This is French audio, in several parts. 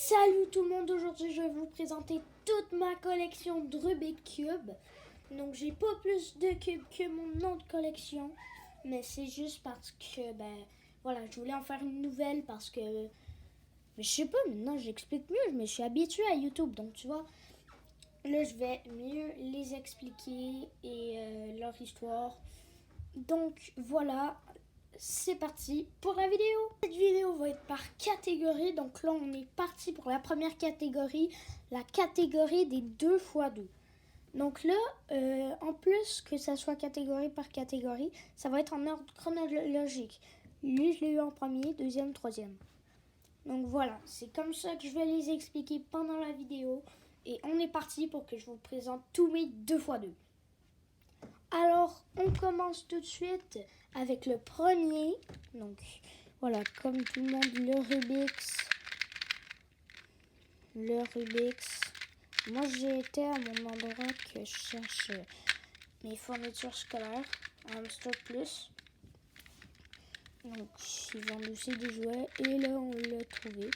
Salut tout le monde, aujourd'hui je vais vous présenter toute ma collection de Rubik's Cube. Donc j'ai pas plus de cubes que mon nom de collection, mais c'est juste parce que voilà, je voulais en faire une nouvelle parce que je sais pas, maintenant j'explique mieux, je me suis habituée à YouTube, donc tu vois, là je vais mieux les expliquer et leur histoire. Donc voilà, c'est parti pour la vidéo. Cette vidéo va être par catégorie. Donc là, on est parti pour la première catégorie, la catégorie des 2x2. Donc là, en plus que ça soit catégorie par catégorie, ça va être en ordre chronologique. Lui, je l'ai eu en premier, deuxième, troisième. Donc voilà, c'est comme ça que je vais les expliquer pendant la vidéo. Et on est parti pour que je vous présente tous mes 2x2. Alors, on commence tout de suite avec le premier. Donc, voilà, comme tout le monde, le Rubik's. Moi, j'ai été à mon endroit que je cherche mes fournitures scolaires, à Hamster Plus. Donc, ils vendent aussi des jouets. Et là, on l'a trouvé.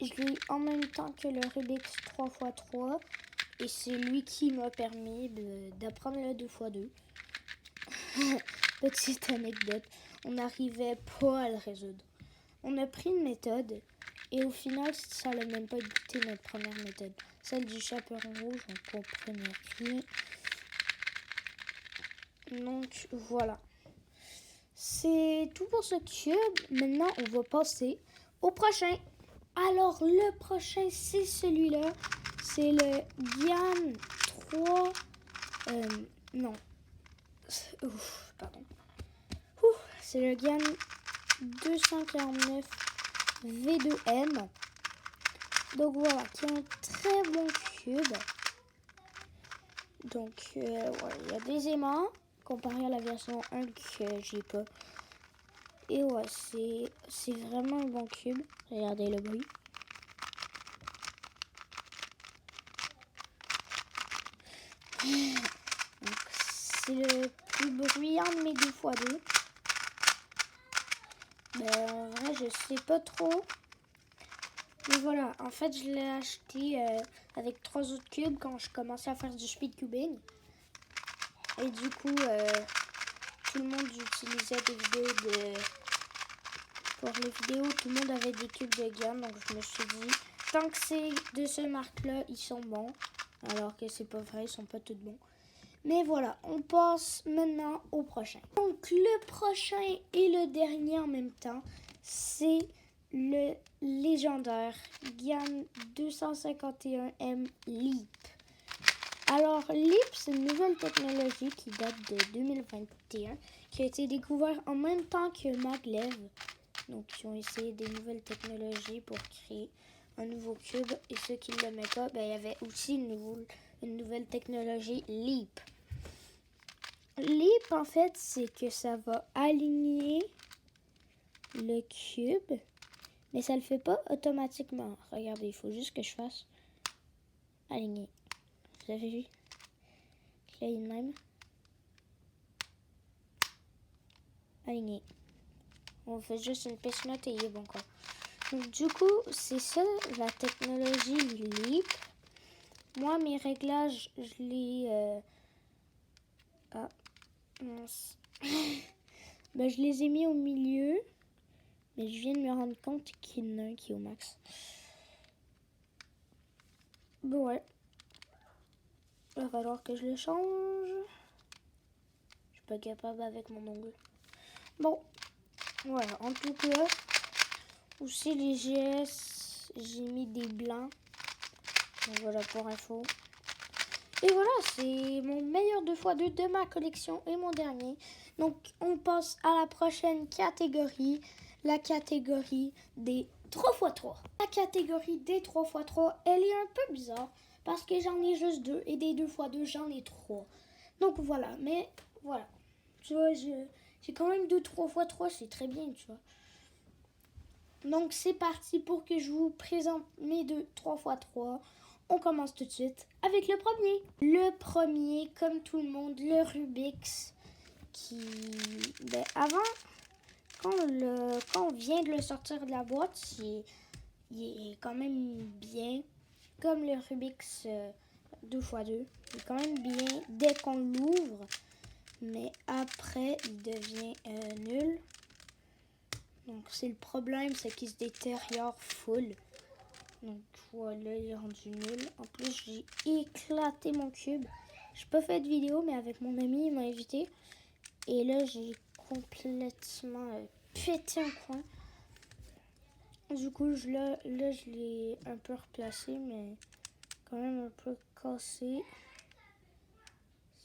Je l'ai eu en même temps que le Rubik's 3x3. Et c'est lui qui m'a permis d'apprendre le 2x2. Petite anecdote, on n'arrivait pas à le résoudre. On a pris une méthode et au final, ça n'a même pas été notre première méthode. Celle du chaperon rouge, on comprenait rien. Donc voilà. C'est tout pour ce cube. Maintenant, on va passer au prochain. Alors, le prochain, c'est celui-là. C'est le Gian 3. Non. Ouf, pardon. C'est le Gian 249 V2M. Donc voilà, qui est un très bon cube. Donc voilà, il y a des aimants comparé à la version 1 que j'ai pas. Et ouais, c'est vraiment un bon cube. Regardez le bruit. C'est le plus bruyant de mes 2x2. En vrai, je sais pas trop. Mais voilà, en fait, je l'ai acheté avec 3 autres cubes quand je commençais à faire du speed cubing. Et du coup, tout le monde utilisait des vidéos pour les vidéos, tout le monde avait des cubes de gamme. Donc je me suis dit, tant que c'est de ce marque-là, ils sont bons. Alors que c'est pas vrai, ils sont pas tous bons. Mais voilà, on passe maintenant au prochain. Donc le prochain et le dernier en même temps, c'est le légendaire Gian 251M Leap. Alors Leap, c'est une nouvelle technologie qui date de 2021, qui a été découverte en même temps que Maglev. Donc ils ont essayé des nouvelles technologies pour créer un nouveau cube. Et ceux qui ne l'aimaient pas, il y avait aussi une nouvelle technologie Leap. Leap, en fait, c'est que ça va aligner le cube, mais ça ne le fait pas automatiquement. Regardez, il faut juste que je fasse aligner. Vous avez vu? Là, il même. Aligner. On fait juste une petite note et il est bon, quoi. Donc, du coup, c'est ça, la technologie Leap. Moi, mes réglages, je les... Ah, mince. Je les ai mis au milieu. Mais je viens de me rendre compte qu'il y en a un qui est au max. Bon, ouais. Il va falloir que je le change. Je suis pas capable avec mon ongle. Bon, voilà. En tout cas, aussi les GS, j'ai mis des blancs. Donc voilà pour info. Et voilà, c'est mon meilleur 2x2 de ma collection et mon dernier. Donc, on passe à la prochaine catégorie. La catégorie des 3x3. La catégorie des 3x3, elle est un peu bizarre parce que j'en ai juste 2 et des 2x2, j'en ai 3. Donc voilà, mais voilà. Tu vois, j'ai quand même 2 3x3, c'est très bien, tu vois. Donc c'est parti pour que je vous présente mes 2 3x3. On commence tout de suite avec le premier. Le premier, comme tout le monde, le Rubik's qui... avant... Quand on vient de le sortir de la boîte, il est quand même bien. Comme le Rubik's 2x2. Il est quand même bien dès qu'on l'ouvre. Mais après, il devient nul. Donc, c'est le problème, c'est qu'il se détériore full. Donc, voilà, il est rendu nul. En plus, j'ai éclaté mon cube. Je n'ai pas fait de vidéo, mais avec mon ami, il m'a invité. Et là, j'ai complètement pété un coin. Du coup, là, je l'ai un peu replacé, mais quand même un peu cassé.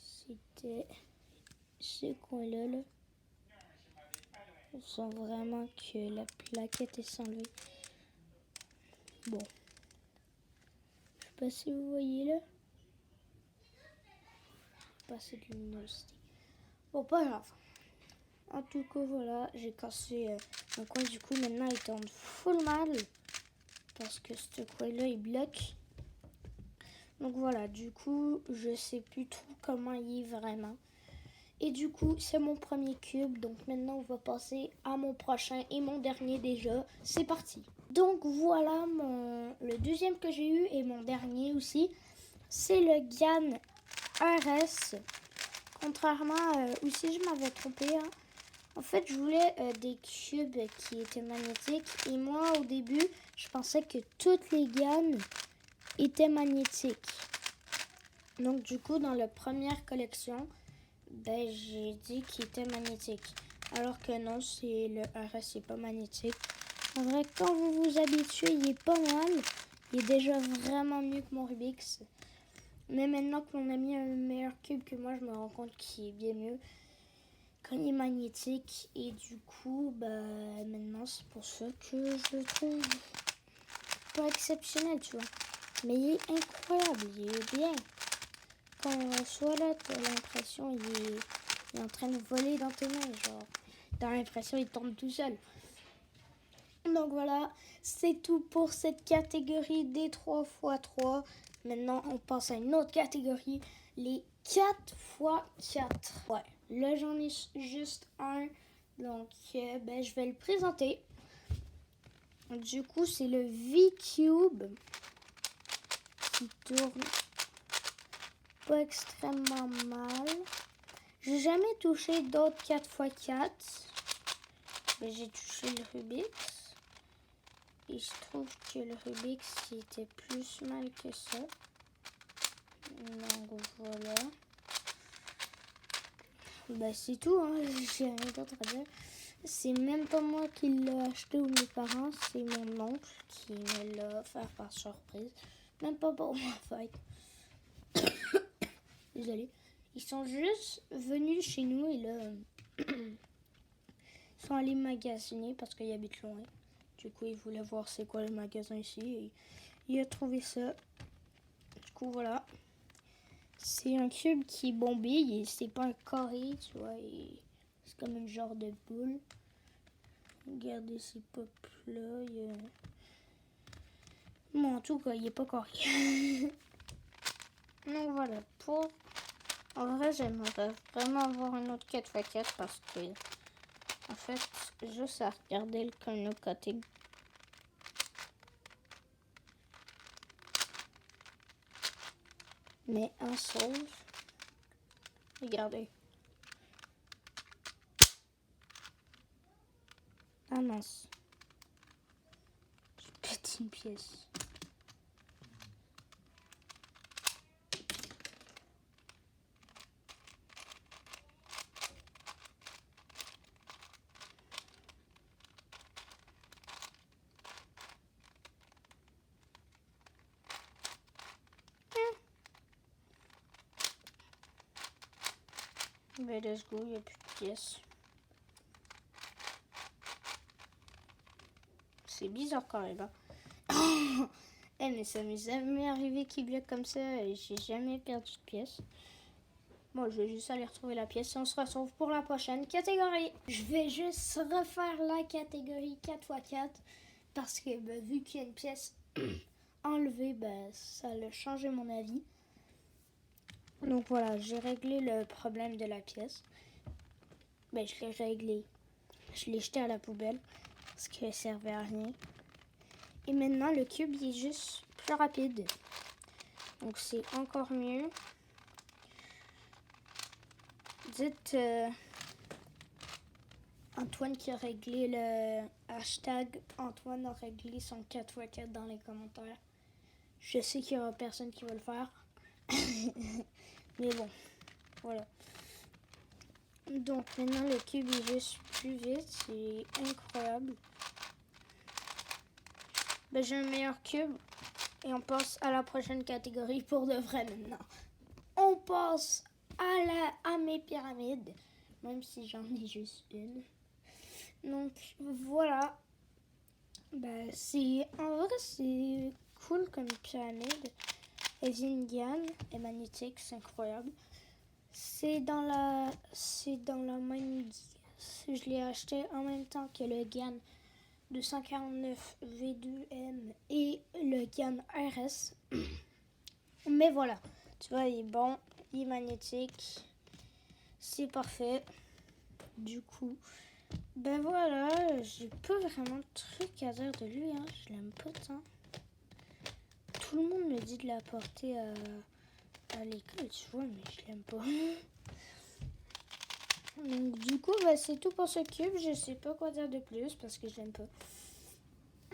C'était ce coin-là, là. On sent vraiment que la plaquette est s'enlevée. Bon. Je sais pas si vous voyez là. Pas cette luminosité. Bon, pas grave. En tout cas, voilà, j'ai cassé un coin. Du coup, maintenant, il tourne full mal. Parce que ce coin-là, il bloque. Donc voilà, du coup, je sais plus trop comment il est vraiment. Et du coup, c'est mon premier cube. Donc maintenant, on va passer à mon prochain et mon dernier déjà. C'est parti. Donc voilà, le deuxième que j'ai eu et mon dernier aussi. C'est le GAN RS. Contrairement à aussi, je m'avais trompé. Hein. En fait, je voulais des cubes qui étaient magnétiques. Et moi, au début, je pensais que toutes les GAN étaient magnétiques. Donc du coup, dans la première collection, j'ai dit qu'il était magnétique. Alors que non, c'est le RS, c'est pas magnétique. En vrai, quand vous vous habituez, il est pas mal. Il est déjà vraiment mieux que mon Rubik's. Mais maintenant que mon ami a un meilleur cube que moi, je me rends compte qu'il est bien mieux quand il est magnétique. Et du coup, maintenant, c'est pour ça que je le trouve pas exceptionnel, tu vois. Mais il est incroyable, il est bien. Quand on reçoit là, t'as l'impression qu'il est en train de voler dans tes mains, genre. T'as l'impression qu'il tombe tout seul. Donc voilà, c'est tout pour cette catégorie des 3x3. Maintenant, on passe à une autre catégorie, les 4x4. Ouais, là j'en ai juste un, donc je vais le présenter. Du coup, c'est le V-Cube qui tourne pas extrêmement mal. J'ai jamais touché d'autres 4x4. Mais j'ai touché le Rubik's. Et je trouve que le Rubik's était plus mal que ça. Donc voilà. C'est tout, hein. J'ai rien d'autre à dire. C'est même pas moi qui l'ai acheté ou mes parents, c'est mon oncle qui me l'a offert par surprise. Même pas pour moi, en fait. Désolée. Ils sont juste venus chez nous et là, ils sont allés magasiner parce qu'ils habitent loin. Du coup, ils voulaient voir c'est quoi le magasin ici et il a trouvé ça. Du coup, voilà. C'est un cube qui bombille et c'est pas un carré, tu vois. C'est comme un genre de boule. Regardez ces pops-là. Bon, en tout cas, il est pas carré. Donc voilà, en vrai, j'aimerais vraiment avoir un autre 4x4 parce que, en fait, juste à regarder le côté. Mais un seul. Regardez. Ah mince. J'ai pété une pièce. Mais let's go, il n'y a plus de pièces. C'est bizarre quand même. Hein. Mais ça m'est jamais arrivé qu'il bloque comme ça et j'ai jamais perdu de pièces. Bon, je vais juste aller retrouver la pièce et on se retrouve pour la prochaine catégorie. Je vais juste refaire la catégorie 4x4 parce que vu qu'il y a une pièce enlevée, ça a changé mon avis. Donc voilà, j'ai réglé le problème de la pièce. Je l'ai réglé. Je l'ai jeté à la poubelle parce qu'elle servait à rien. Et maintenant, le cube, il est juste plus rapide. Donc, c'est encore mieux. Dites Antoine qui a réglé le hashtag Antoine a réglé son 4x4 dans les commentaires. Je sais qu'il n'y aura personne qui va le faire. Mais bon, voilà. Donc maintenant le cube est juste plus vite. C'est incroyable. Ben, j'ai un meilleur cube. Et on passe à la prochaine catégorie pour de vrai maintenant. On passe à mes pyramides. Même si j'en ai juste une. Donc voilà. Ben, en vrai, c'est cool comme pyramide. Elle Zingian est magnétique, c'est incroyable. C'est dans la même. Je l'ai acheté en même temps que le GAN 249 V2M et le GAN RS. Mais voilà, tu vois, il est bon, il est magnétique, c'est parfait. Du coup, ben voilà, j'ai pas vraiment de trucs à dire de lui, hein. Je l'aime pas tant. Tout le monde me dit de la porter à l'école, tu vois, mais je l'aime pas. Donc du coup, ben, c'est tout pour ce cube. Je sais pas quoi dire de plus parce que je l'aime pas.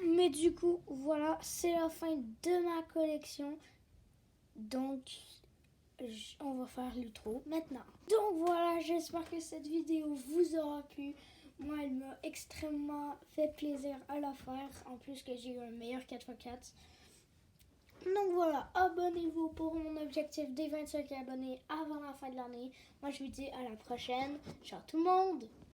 Mais du coup, voilà, c'est la fin de ma collection. Donc, on va faire l'outro maintenant. Donc voilà, j'espère que cette vidéo vous aura plu. Moi, elle m'a extrêmement fait plaisir à la faire. En plus que j'ai eu un meilleur 4x4. Donc voilà, abonnez-vous pour mon objectif des 25 abonnés avant la fin de l'année. Moi, je vous dis à la prochaine. Ciao tout le monde!